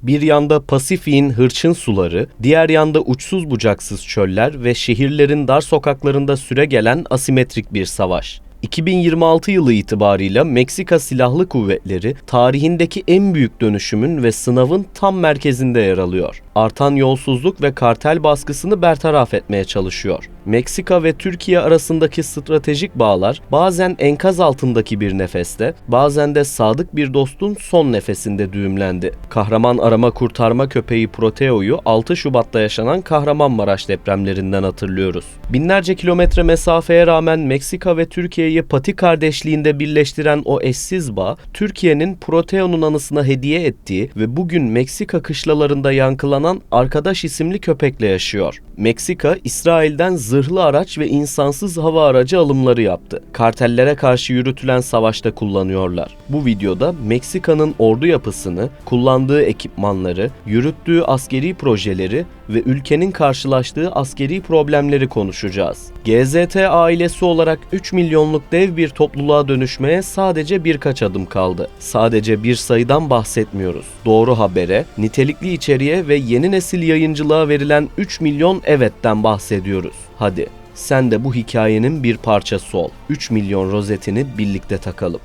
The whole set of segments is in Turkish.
Bir yanda Pasifik'in hırçın suları, diğer yanda uçsuz bucaksız çöller ve şehirlerin dar sokaklarında süregelen asimetrik bir savaş. 2026 yılı itibarıyla Meksika Silahlı Kuvvetleri tarihindeki en büyük dönüşümün ve sınavın tam merkezinde yer alıyor. Artan yolsuzluk ve kartel baskısını bertaraf etmeye çalışıyor. Meksika ve Türkiye arasındaki stratejik bağlar bazen enkaz altındaki bir nefeste, bazen de sadık bir dostun son nefesinde düğümlendi. Kahraman arama kurtarma köpeği Proteo'yu 6 Şubat'ta yaşanan Kahramanmaraş depremlerinden hatırlıyoruz. Binlerce kilometre mesafeye rağmen Meksika ve Türkiye'yi pati kardeşliğinde birleştiren o eşsiz bağ, Türkiye'nin Proteo'nun anısına hediye ettiği ve bugün Meksika kışlalarında yankılanan Arkadaş isimli köpekle yaşıyor. Meksika, İsrail'den zırhlı araç ve insansız hava aracı alımları yaptı. Kartellere karşı yürütülen savaşta kullanıyorlar. Bu videoda Meksika'nın ordu yapısını, kullandığı ekipmanları, yürüttüğü askeri projeleri ve ülkenin karşılaştığı askeri problemleri konuşacağız. GZT ailesi olarak 3 milyonluk dev bir topluluğa dönüşmeye sadece birkaç adım kaldı. Sadece bir sayıdan bahsetmiyoruz. Doğru habere, nitelikli içeriğe ve yeni nesil yayıncılığa verilen 3 milyon evetten bahsediyoruz. Hadi sen de bu hikayenin bir parçası ol. 3 milyon rozetini birlikte takalım.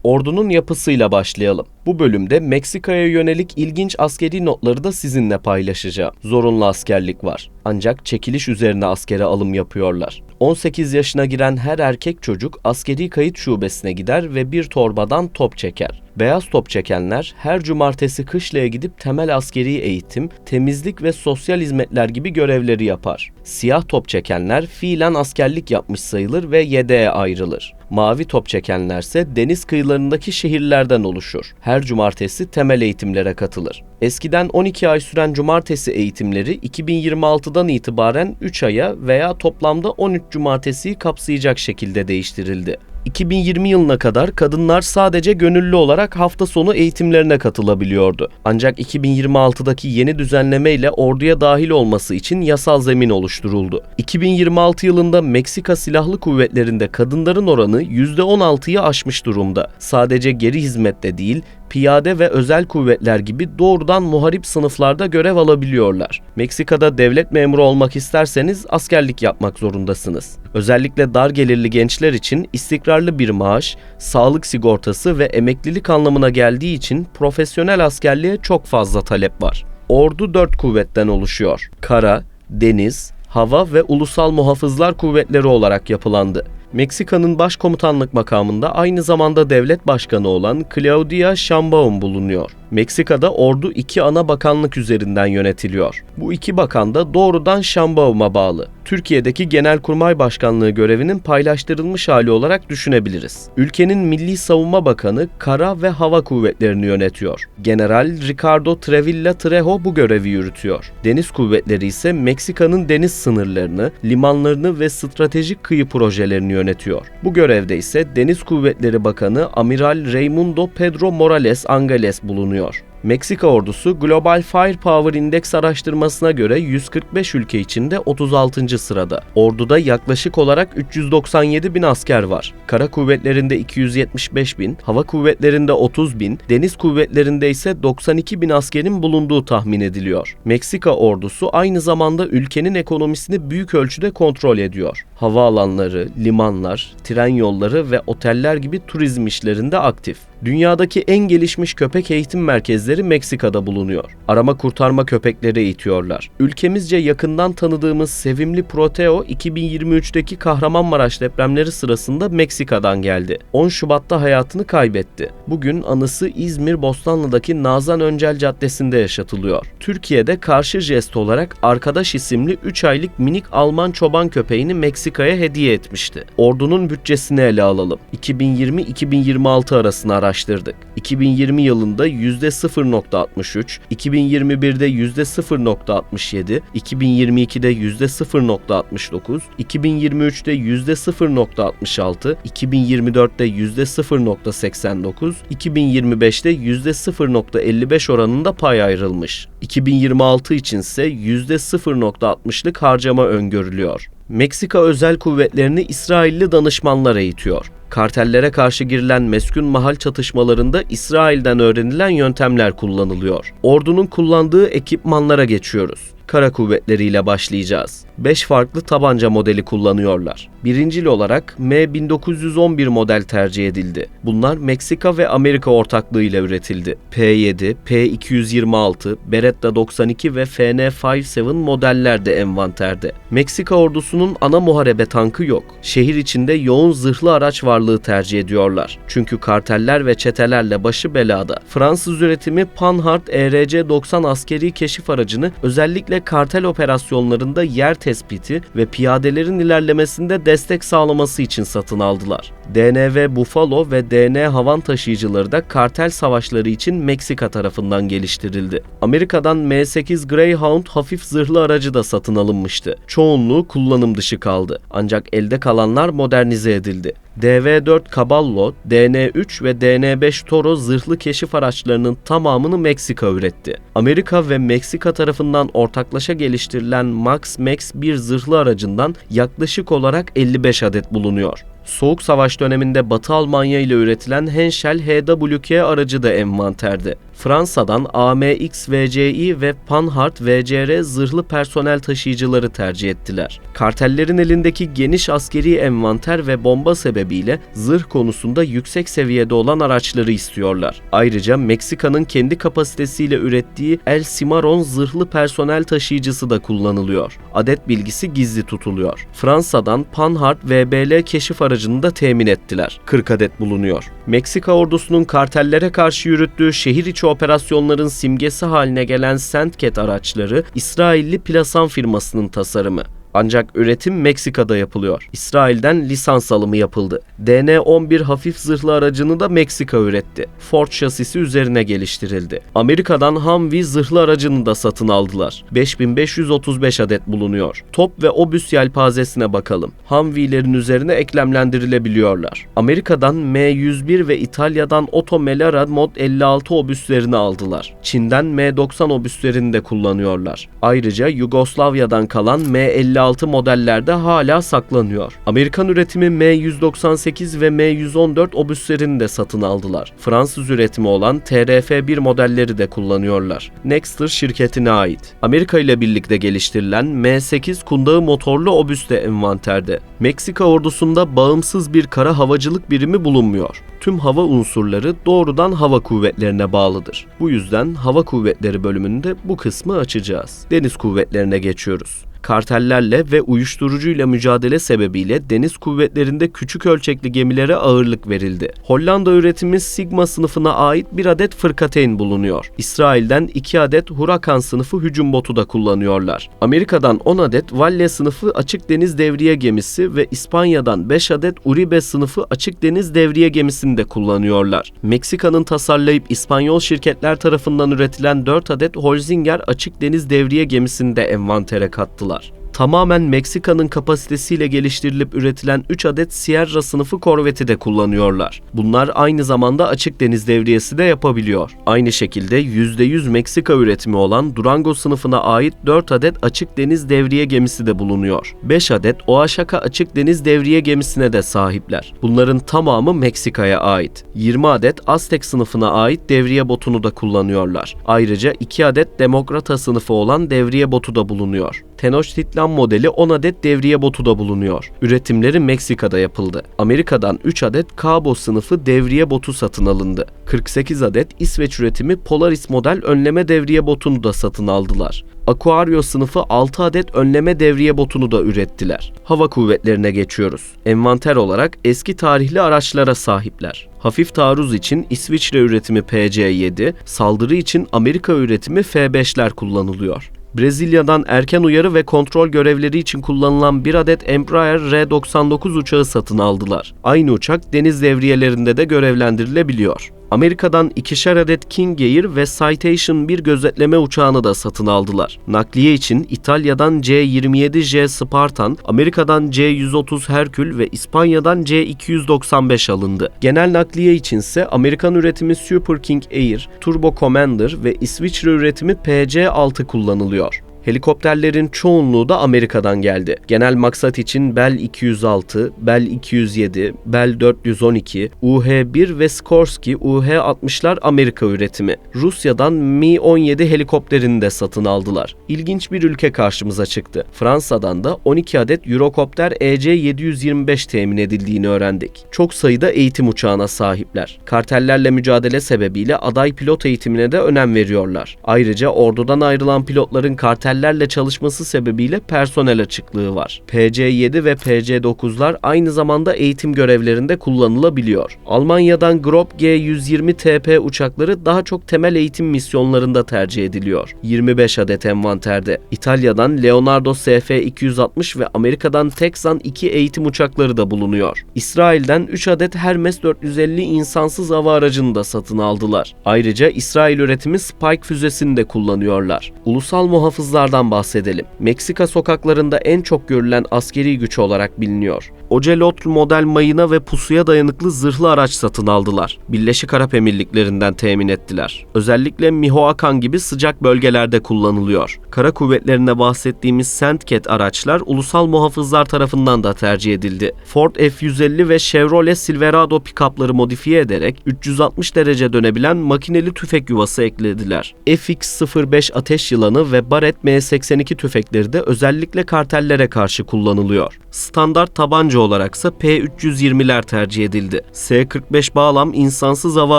Ordunun yapısıyla başlayalım. Bu bölümde Meksika'ya yönelik ilginç askeri notları da sizinle paylaşacağım. Zorunlu askerlik var. Ancak çekiliş üzerine askere alım yapıyorlar. 18 yaşına giren her erkek çocuk askeri kayıt şubesine gider ve bir torbadan top çeker. Beyaz top çekenler her cumartesi kışlaya gidip temel askeri eğitim, temizlik ve sosyal hizmetler gibi görevleri yapar. Siyah top çekenler fiilen askerlik yapmış sayılır ve yedeğe ayrılır. Mavi top çekenlerse deniz kıyılarındaki şehirlerden oluşur. Her cumartesi temel eğitimlere katılır. Eskiden 12 ay süren cumartesi eğitimleri 2026'dan itibaren 3 aya veya toplamda 13 cumartesiyi kapsayacak şekilde değiştirildi. 2020 yılına kadar kadınlar sadece gönüllü olarak hafta sonu eğitimlerine katılabiliyordu. Ancak 2026'daki yeni düzenleme ile orduya dahil olması için yasal zemin oluşturuldu. 2026 yılında Meksika Silahlı Kuvvetleri'nde kadınların oranı %16'yı aşmış durumda. Sadece geri hizmette değil, piyade ve özel kuvvetler gibi doğrudan muharip sınıflarda görev alabiliyorlar. Meksika'da devlet memuru olmak isterseniz askerlik yapmak zorundasınız. Özellikle dar gelirli gençler için istikrarlı bir maaş, sağlık sigortası ve emeklilik anlamına geldiği için profesyonel askerliğe çok fazla talep var. Ordu 4 kuvvetten oluşuyor. Kara, deniz, hava ve ulusal muhafızlar kuvvetleri olarak yapılandı. Meksika'nın başkomutanlık makamında aynı zamanda devlet başkanı olan Claudia Sheinbaum bulunuyor. Meksika'da ordu 2 ana bakanlık üzerinden yönetiliyor. Bu 2 bakan da doğrudan Sheinbaum'a bağlı. Türkiye'deki Genelkurmay Başkanlığı görevinin paylaştırılmış hali olarak düşünebiliriz. Ülkenin Milli Savunma Bakanı Kara ve Hava Kuvvetlerini yönetiyor. General Ricardo Trevilla Trejo bu görevi yürütüyor. Deniz kuvvetleri ise Meksika'nın deniz sınırlarını, limanlarını ve stratejik kıyı projelerini yönetiyor. Bu görevde ise Deniz Kuvvetleri Bakanı Amiral Raimundo Pedro Morales Angales bulunuyor. Meksika ordusu Global Firepower Index araştırmasına göre 145 ülke içinde 36. sırada. Orduda yaklaşık olarak 397 bin asker var. Kara kuvvetlerinde 275 bin, hava kuvvetlerinde 30 bin, deniz kuvvetlerinde ise 92 bin askerin bulunduğu tahmin ediliyor. Meksika ordusu aynı zamanda ülkenin ekonomisini büyük ölçüde kontrol ediyor. Havaalanları, limanlar, tren yolları ve oteller gibi turizm işlerinde aktif. Dünyadaki en gelişmiş köpek eğitim merkezleri Meksika'da bulunuyor. Arama kurtarma köpekleri eğitiyorlar. Ülkemizce yakından tanıdığımız sevimli Proteo 2023'teki Kahramanmaraş depremleri sırasında Meksika'dan geldi. 10 Şubat'ta hayatını kaybetti. Bugün anısı İzmir Bostanlı'daki Nazan Öncel Caddesi'nde yaşatılıyor. Türkiye'de karşı jest olarak Arkadaş isimli 3 aylık minik Alman çoban köpeğini Meksika'ya hediye etmişti. Ordunun bütçesini ele alalım. 2020-2026 arasını araştırdık. 2020 yılında %0.63, 2021'de %0.67, 2022'de %0.69, 2023'te %0.66, 2024'te %0.89, 2025'te %0.55 oranında pay ayrılmış. 2026 içinse %0.60'lık harcama öngörülüyor. Meksika özel kuvvetlerini İsrailli danışmanlar eğitiyor. Kartellere karşı girilen meskun mahal çatışmalarında İsrail'den öğrenilen yöntemler kullanılıyor. Ordunun kullandığı ekipmanlara geçiyoruz. Kara kuvvetleriyle başlayacağız. 5 farklı tabanca modeli kullanıyorlar. Birincil olarak M1911 model tercih edildi. Bunlar Meksika ve Amerika ortaklığıyla üretildi. P7, P226, Beretta 92 ve FN57 modeller de envanterde. Meksika ordusunun ana muharebe tankı yok. Şehir içinde yoğun zırhlı araç varlığı tercih ediyorlar. Çünkü karteller ve çetelerle başı belada. Fransız üretimi Panhard ERC-90 askeri keşif aracını özellikle kartel operasyonlarında yer tespiti ve piyadelerin ilerlemesinde destek sağlaması için satın aldılar. DNV Buffalo ve DN havan taşıyıcıları da kartel savaşları için Meksika tarafından geliştirildi. Amerika'dan M8 Greyhound hafif zırhlı aracı da satın alınmıştı. Çoğunluğu kullanım dışı kaldı. Ancak elde kalanlar modernize edildi. DV4 Caballo, DN3 ve DN5 Toro zırhlı keşif araçlarının tamamını Meksika üretti. Amerika ve Meksika tarafından ortaklaşa geliştirilen Max 1 zırhlı aracından yaklaşık olarak 55 adet bulunuyor. Soğuk Savaş döneminde Batı Almanya ile üretilen Henschel HWK aracı da envanterde. Fransa'dan AMX VCI ve Panhard VCR zırhlı personel taşıyıcıları tercih ettiler. Kartellerin elindeki geniş askeri envanter ve bomba sebebiyle zırh konusunda yüksek seviyede olan araçları istiyorlar. Ayrıca Meksika'nın kendi kapasitesiyle ürettiği El Cimarron zırhlı personel taşıyıcısı da kullanılıyor. Adet bilgisi gizli tutuluyor. Fransa'dan Panhard VBL keşif aracını da temin ettiler. 40 adet bulunuyor. Meksika ordusunun kartellere karşı yürüttüğü şehir içi operasyonların simgesi haline gelen Sandcat araçları İsrailli Plasan firmasının tasarımı. Ancak üretim Meksika'da yapılıyor. İsrail'den lisans alımı yapıldı. DN-11 hafif zırhlı aracını da Meksika üretti. Ford şasisi üzerine geliştirildi. Amerika'dan Humvee zırhlı aracını da satın aldılar. 5535 adet bulunuyor. Top ve obüs yelpazesine bakalım. Humvee'lerin üzerine eklemlendirilebiliyorlar. Amerika'dan M101 ve İtalya'dan Otto Melara Mod 56 obüslerini aldılar. Çin'den M90 obüslerini de kullanıyorlar. Ayrıca Yugoslavya'dan kalan M56 modellerde hala saklanıyor. Amerikan üretimi M198 ve M114 obüslerini de satın aldılar. Fransız üretimi olan TRF-1 modelleri de kullanıyorlar. Nexter şirketine ait. Amerika ile birlikte geliştirilen M8 kundağı motorlu obüs de envanterde. Meksika ordusunda bağımsız bir kara havacılık birimi bulunmuyor. Tüm hava unsurları doğrudan hava kuvvetlerine bağlıdır. Bu yüzden hava kuvvetleri bölümünde bu kısmı açacağız. Deniz kuvvetlerine geçiyoruz. Kartellerle ve uyuşturucuyla mücadele sebebiyle deniz kuvvetlerinde küçük ölçekli gemilere ağırlık verildi. Hollanda üretimi Sigma sınıfına ait bir adet fırkateyn bulunuyor. İsrail'den 2 adet Hurakan sınıfı hücum botu da kullanıyorlar. Amerika'dan 10 adet Valle sınıfı açık deniz devriye gemisi ve İspanya'dan 5 adet Uribe sınıfı açık deniz devriye gemisini de kullanıyorlar. Meksika'nın tasarlayıp İspanyol şirketler tarafından üretilen 4 adet Holzinger açık deniz devriye gemisini de envantere kattılar. Tamamen Meksika'nın kapasitesiyle geliştirilip üretilen 3 adet Sierra sınıfı korveti de kullanıyorlar. Bunlar aynı zamanda açık deniz devriyesi de yapabiliyor. Aynı şekilde %100 Meksika üretimi olan Durango sınıfına ait 4 adet açık deniz devriye gemisi de bulunuyor. 5 adet Oaxaca açık deniz devriye gemisine de sahipler. Bunların tamamı Meksika'ya ait. 20 adet Aztek sınıfına ait devriye botunu da kullanıyorlar. Ayrıca 2 adet Demokrata sınıfı olan devriye botu da bulunuyor. Tenochtitlan modeli 10 adet devriye botu da bulunuyor. Üretimleri Meksika'da yapıldı. Amerika'dan 3 adet Cabo sınıfı devriye botu satın alındı. 48 adet İsveç üretimi Polaris model önleme devriye botunu da satın aldılar. Aquario sınıfı 6 adet önleme devriye botunu da ürettiler. Hava kuvvetlerine geçiyoruz. Envanter olarak eski tarihli araçlara sahipler. Hafif taarruz için İsviçre üretimi PC-7, saldırı için Amerika üretimi F-5'ler kullanılıyor. Brezilya'dan erken uyarı ve kontrol görevleri için kullanılan bir adet Embraer R-99 uçağı satın aldılar. Aynı uçak deniz devriyelerinde de görevlendirilebiliyor. Amerika'dan 2'şer adet King Air ve Citation 1 gözetleme uçağını da satın aldılar. Nakliye için İtalya'dan C-27J Spartan, Amerika'dan C-130 Herkül ve İspanya'dan C-295 alındı. Genel nakliye içinse Amerikan üretimi Super King Air, Turbo Commander ve İsviçre üretimi PC-6 kullanılıyor. Helikopterlerin çoğunluğu da Amerika'dan geldi. Genel maksat için Bell 206, Bell 207, Bell 412, UH-1 ve Skorsky UH-60'lar Amerika üretimi. Rusya'dan Mi-17 helikopterini de satın aldılar. İlginç bir ülke karşımıza çıktı. Fransa'dan da 12 adet Eurocopter EC-725 temin edildiğini öğrendik. Çok sayıda eğitim uçağına sahipler. Kartellerle mücadele sebebiyle aday pilot eğitimine de önem veriyorlar. Ayrıca ordudan ayrılan pilotların kartellerle çalışması sebebiyle personel açıklığı var. PC-7 ve PC-9'lar aynı zamanda eğitim görevlerinde kullanılabiliyor. Almanya'dan Grob G-120 TP uçakları daha çok temel eğitim misyonlarında tercih ediliyor. 25 adet envanterde. İtalya'dan Leonardo SF-260 ve Amerika'dan Texan 2 eğitim uçakları da bulunuyor. İsrail'den 3 adet Hermes 450 insansız hava aracını da satın aldılar. Ayrıca İsrail üretimi Spike füzesini de kullanıyorlar. Ulusal muhafızlardan bahsedelim. Meksika sokaklarında en çok görülen askeri güç olarak biliniyor. Ocelot model mayına ve pusuya dayanıklı zırhlı araç satın aldılar. Birleşik Arap Emirlikleri'nden temin ettiler. Özellikle Michoacán gibi sıcak bölgelerde kullanılıyor. Kara kuvvetlerinde bahsettiğimiz Sandcat araçlar ulusal muhafızlar tarafından da tercih edildi. Ford F-150 ve Chevrolet Silverado pick-up'ları modifiye ederek 360 derece dönebilen makineli tüfek yuvası eklediler. FX-05 ateş yılanı ve Barrett M82 tüfekleri de özellikle kartellere karşı kullanılıyor. Standart tabanca olaraksa P320'ler tercih edildi. S-45 Bağlam insansız hava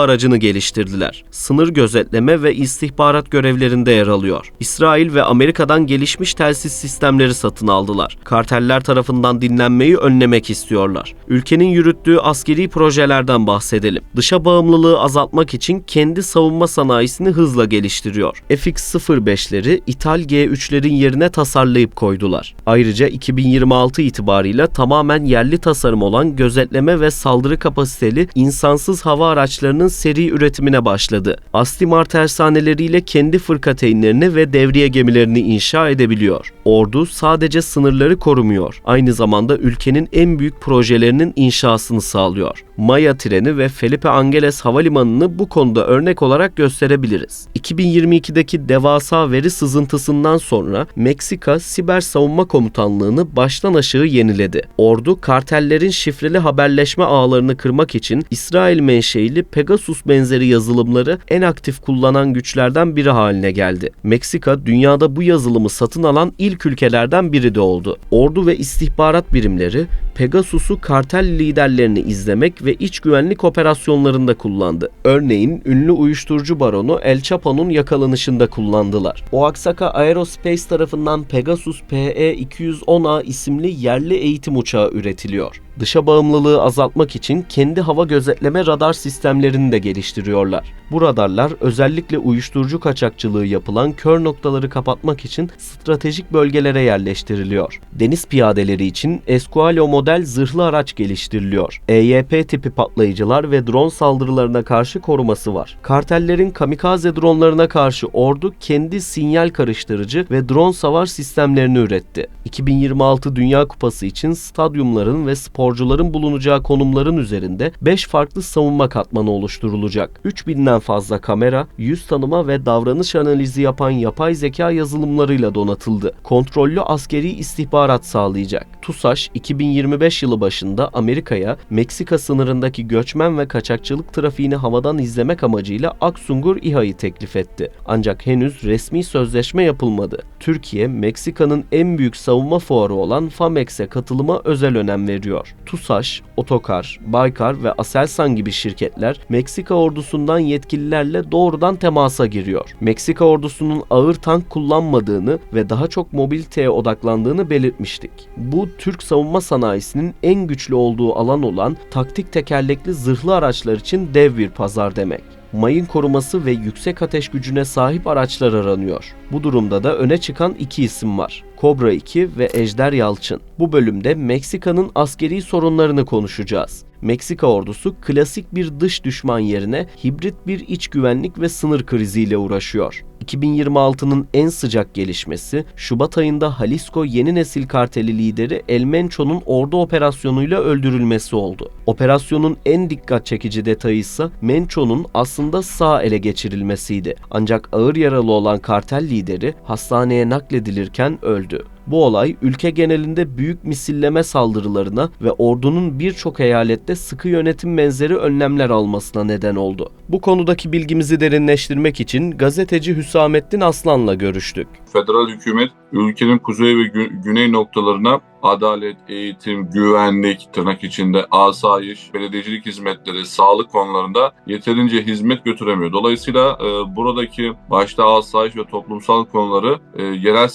aracını geliştirdiler. Sınır gözetleme ve istihbarat görevlerinde yer alıyor. İsrail ve Amerika'dan gelişmiş telsiz sistemleri satın aldılar. Karteller tarafından dinlenmeyi önlemek istiyorlar. Ülkenin yürüttüğü askeri projelerden bahsedelim. Dışa bağımlılığı azaltmak için kendi savunma sanayisini hızla geliştiriyor. FX-05'leri ithal G3'lerin yerine tasarlayıp koydular. Ayrıca 2026 itibarıyla tamamen yerli tasarım olan gözetleme ve saldırı kapasiteli insansız hava araçlarının seri üretimine başladı. Astimar tersaneleriyle kendi fırkateynlerini ve devriye gemilerini inşa edebiliyor. Ordu sadece sınırları korumuyor, aynı zamanda ülkenin en büyük projelerinin inşasını sağlıyor. Maya treni ve Felipe Angeles Havalimanı'nı bu konuda örnek olarak gösterebiliriz. 2022'deki devasa veri sızıntısından sonra Meksika Siber Savunma Komutanlığı'nı baştan aşağı yeniledi. Ordu kartellerin şifreli haberleşme ağlarını kırmak için İsrail menşeili Pegasus benzeri yazılımları en aktif kullanan güçlerden biri haline geldi. Meksika dünyada bu yazılımı satın alan ilk ülkelerden biri de oldu. Ordu ve istihbarat birimleri Pegasus'u kartel liderlerini izlemek ve iç güvenlik operasyonlarında kullandı. Örneğin ünlü uyuşturucu baronu El Chapo'nun yakalanışında kullandılar. Oaxaca Aerospace tarafından Pegasus PE-210A isimli yerli eğitim uçağı üretiliyor. Dışa bağımlılığı azaltmak için kendi hava gözetleme radar sistemlerini de geliştiriyorlar. Bu radarlar özellikle uyuşturucu kaçakçılığı yapılan kör noktaları kapatmak için stratejik bölgelere yerleştiriliyor. Deniz piyadeleri için Escualo model zırhlı araç geliştiriliyor. EYP tipi patlayıcılar ve drone saldırılarına karşı koruması var. Kartellerin kamikaze dronlarına karşı ordu kendi sinyal karıştırıcı ve drone savar sistemlerini üretti. 2026 Dünya Kupası için stadyumların ve sporcuların bulunacağı konumların üzerinde 5 farklı savunma katmanı oluşturulacak. 3000'den fazla kamera, yüz tanıma ve davranış analizi yapan yapay zeka yazılımlarıyla donatıldı. Kontrollü askeri istihbarat sağlayacak. TUSAŞ 2025 yılı başında Amerika'ya Meksika sınırındaki göçmen ve kaçakçılık trafiğini havadan izlemek amacıyla Aksungur İHA'yı teklif etti. Ancak henüz resmi sözleşme yapılmadı. Türkiye, Meksika'nın en büyük savunma fuarı olan FAMEX'e katılıma özel önem veriyor. TUSAŞ, Otokar, Baykar ve Aselsan gibi şirketler Meksika ordusundan yetkililerle doğrudan temasa giriyor. Meksika ordusunun ağır tank kullanmadığını ve daha çok mobiliteye odaklandığını belirtmiştik. Bu Türk savunma sanayisinin en güçlü olduğu alan olan taktik tekerlekli zırhlı araçlar için dev bir pazar demek. Mayın koruması ve yüksek ateş gücüne sahip araçlar aranıyor. Bu durumda da öne çıkan iki isim var. Kobra 2 ve Ejder Yalçın. Bu bölümde Meksika'nın askeri sorunlarını konuşacağız. Meksika ordusu klasik bir dış düşman yerine hibrit bir iç güvenlik ve sınır kriziyle uğraşıyor. 2026'nın en sıcak gelişmesi, Şubat ayında Jalisco Yeni Nesil Karteli lideri El Mencho'nun ordu operasyonuyla öldürülmesi oldu. Operasyonun en dikkat çekici detayı ise Mencho'nun aslında sağ ele geçirilmesiydi. Ancak ağır yaralı olan kartel lideri hastaneye nakledilirken öldü. Bu olay ülke genelinde büyük misilleme saldırılarına ve ordunun birçok eyalette sıkı yönetim benzeri önlemler almasına neden oldu. Bu konudaki bilgimizi derinleştirmek için gazeteci Hüsamettin Aslan'la görüştük. Federal hükümet ülkenin kuzey ve güney noktalarına adalet, eğitim, güvenlik, tırnak içinde asayiş, belediyecilik hizmetleri, sağlık konularında yeterince hizmet götüremiyor. Dolayısıyla buradaki başta asayiş ve toplumsal konuları yerel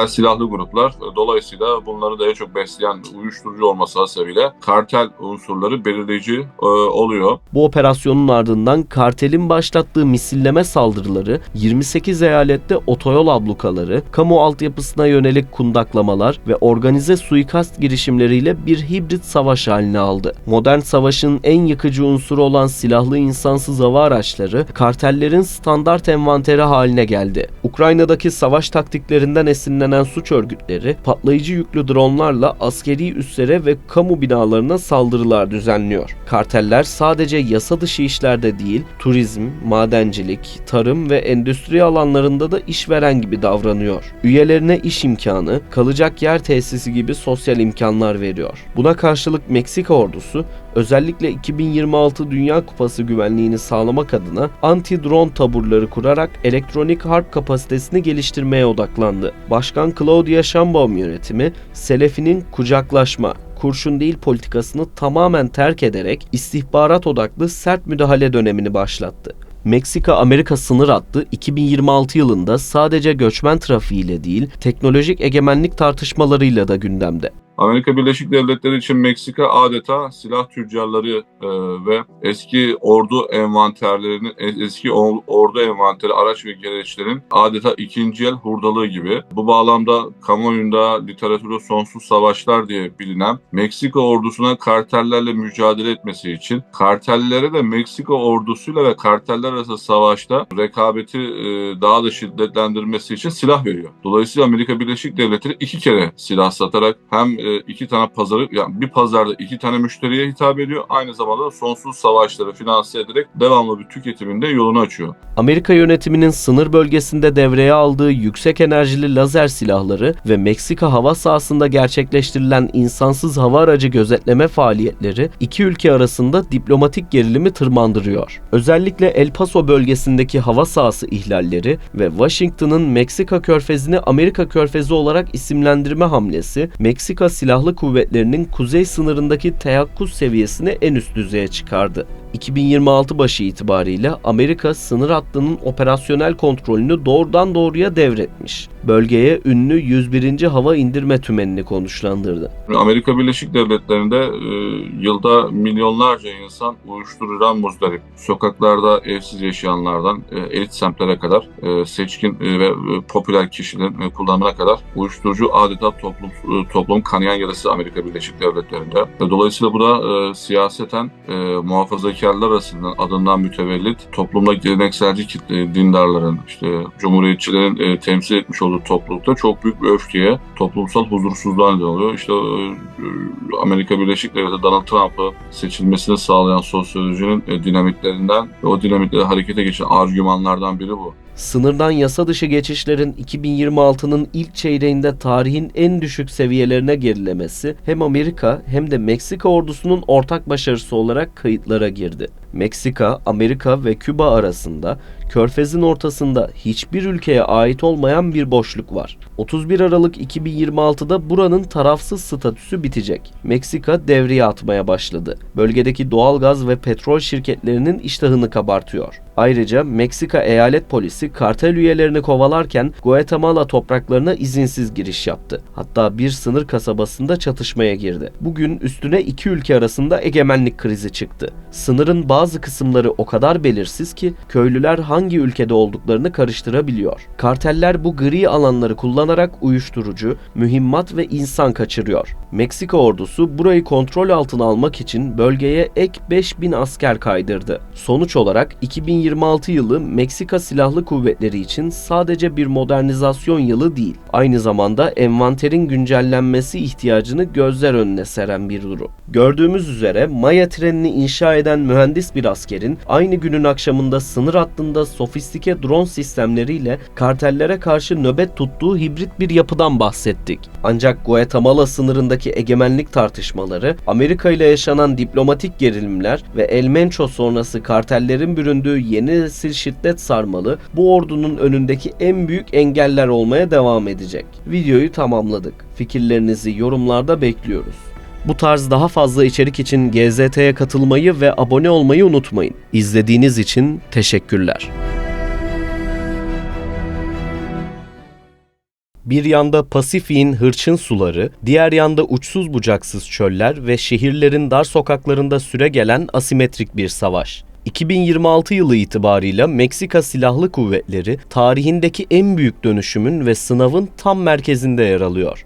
silahlı gruplar. Dolayısıyla bunları daha çok besleyen uyuşturucu olması hasebiyle kartel unsurları belirleyici oluyor. Bu operasyonun ardından kartelin başlattığı misilleme saldırıları 28 eyalette otoyol ablukaları, kamu altyapısına yönelik kundaklamalar ve organize suikast girişimleriyle bir hibrit savaş haline aldı. Modern savaşın en yıkıcı unsuru olan silahlı insansız hava araçları kartellerin standart envanteri haline geldi. Ukrayna'daki savaş taktiklerinden esinlenen suç örgütleri patlayıcı yüklü dronlarla askeri üslere ve kamu binalarına saldırılar düzenliyor. Karteller sadece yasa dışı işlerde değil, turizm, madencilik, tarım ve endüstri alanlarında da işveren gibi davranıyor. Üyelerine iş imkanı, kalacak yer tesisi gibi sosyal imkanlar veriyor. Buna karşılık Meksika ordusu özellikle 2026 Dünya Kupası güvenliğini sağlamak adına anti-drone taburları kurarak elektronik harp kapasitesini geliştirmeye odaklandı. Başkan Claudia Sheinbaum yönetimi, Selefi'nin kucaklaşma, kurşun değil politikasını tamamen terk ederek istihbarat odaklı sert müdahale dönemini başlattı. Meksika-Amerika sınır hattı 2026 yılında sadece göçmen trafiğiyle değil, teknolojik egemenlik tartışmalarıyla da gündemde. Amerika Birleşik Devletleri için Meksika adeta silah tüccarları ve eski ordu envanteri araç ve gereçlerin adeta ikinci el hurdalığı gibi. Bu bağlamda kamuoyunda literatürde sonsuz savaşlar diye bilinen Meksika ordusuna kartellerle mücadele etmesi için kartellere de Meksika ordusuyla ve karteller arası savaşta rekabeti daha da şiddetlendirmesi için silah veriyor. Dolayısıyla Amerika Birleşik Devletleri 2 kere silah satarak hem 2 tane bir pazarda 2 tane müşteriye hitap ediyor. Aynı zamanda da sonsuz savaşları finanse ederek devamlı bir tüketiminde yolunu açıyor. Amerika yönetiminin sınır bölgesinde devreye aldığı yüksek enerjili lazer silahları ve Meksika hava sahasında gerçekleştirilen insansız hava aracı gözetleme faaliyetleri iki ülke arasında diplomatik gerilimi tırmandırıyor. Özellikle El Paso bölgesindeki hava sahası ihlalleri ve Washington'ın Meksika Körfezi'ni Amerika Körfezi olarak isimlendirme hamlesi, Meksika Silahlı Kuvvetleri'nin kuzey sınırındaki teyakkuz seviyesini en üst düzeye çıkardı. 2026 başı itibariyle Amerika sınır hattının operasyonel kontrolünü doğrudan doğruya devretmiş. Bölgeye ünlü 101. Hava İndirme Tümeni'ni konuşlandırdı. Amerika Birleşik Devletleri'nde yılda milyonlarca insan uyuşturucudan muzdarip. Sokaklarda evsiz yaşayanlardan elit semtlere kadar seçkin ve popüler kişilerin kullanımına kadar uyuşturucu adeta toplum kanayan yarası Amerika Birleşik Devletleri'nde. Dolayısıyla bu da siyaseten muhafazakarlar arasından adından mütevellit toplumda gelenekselci dindarların, cumhuriyetçilerin temsil etmiş olduğu toplulukta çok büyük bir öfkeye, toplumsal huzursuzluğa neden oluyor. Amerika Birleşik Devletleri Donald Trump'ı seçilmesini sağlayan sosyolojinin dinamiklerinden ve o dinamikleri harekete geçen argümanlardan biri bu. Sınırdan yasa dışı geçişlerin 2026'nın ilk çeyreğinde tarihin en düşük seviyelerine gerilemesi hem Amerika hem de Meksika ordusunun ortak başarısı olarak kayıtlara girdi. Meksika, Amerika ve Küba arasında Körfez'in ortasında hiçbir ülkeye ait olmayan bir boşluk var. 31 Aralık 2026'da buranın tarafsız statüsü bitecek. Meksika devreye atmaya başladı. Bölgedeki doğalgaz ve petrol şirketlerinin iştahını kabartıyor. Ayrıca Meksika eyalet polisi kartel üyelerini kovalarken Guatemala topraklarına izinsiz giriş yaptı. Hatta bir sınır kasabasında çatışmaya girdi. Bugün üstüne iki ülke arasında egemenlik krizi çıktı. Sınırın bazı kısımları o kadar belirsiz ki köylüler hangi ülkede olduklarını karıştırabiliyor. Karteller bu gri alanları kullanarak uyuşturucu, mühimmat ve insan kaçırıyor. Meksika ordusu burayı kontrol altına almak için bölgeye ek 5000 asker kaydırdı. Sonuç olarak 2026 yılı Meksika Silahlı Kuvvetleri için sadece bir modernizasyon yılı değil, aynı zamanda envanterin güncellenmesi ihtiyacını gözler önüne seren bir durum. Gördüğümüz üzere Maya trenini inşa eden mühendis bir askerin aynı günün akşamında sınır hattında sofistike drone sistemleriyle kartellere karşı nöbet tuttuğu hibrit bir yapıdan bahsettik. Ancak Guatemala sınırındaki egemenlik tartışmaları, Amerika ile yaşanan diplomatik gerilimler ve El Mencho sonrası kartellerin büründüğü yeni nesil şiddet sarmalı bu ordunun önündeki en büyük engeller olmaya devam edecek. Videoyu tamamladık. Fikirlerinizi yorumlarda bekliyoruz. Bu tarz daha fazla içerik için GZT'ye katılmayı ve abone olmayı unutmayın. İzlediğiniz için teşekkürler. Bir yanda Pasifik'in hırçın suları, diğer yanda uçsuz bucaksız çöller ve şehirlerin dar sokaklarında süregelen asimetrik bir savaş. 2026 yılı itibarıyla Meksika Silahlı Kuvvetleri tarihindeki en büyük dönüşümün ve sınavın tam merkezinde yer alıyor.